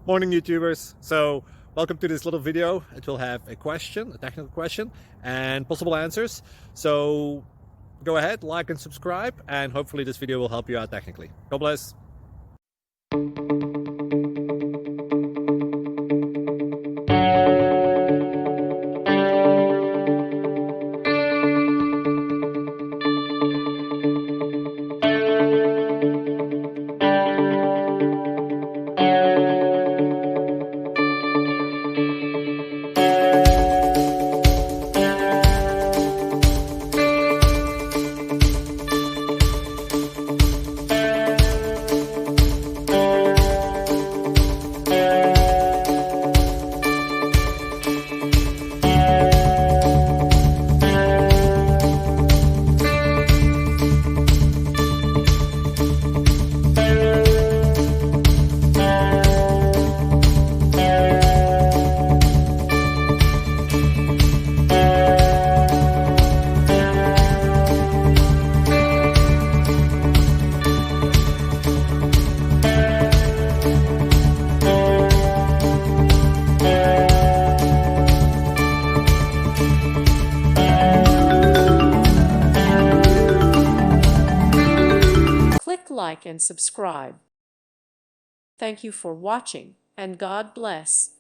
Morning YouTubers. So welcome to this little video. It will have a question, a technical question, and possible answers. So go ahead, like and subscribe, and hopefully this video will help you out technically. God bless. Click like and subscribe. Thank you for watching, and God bless.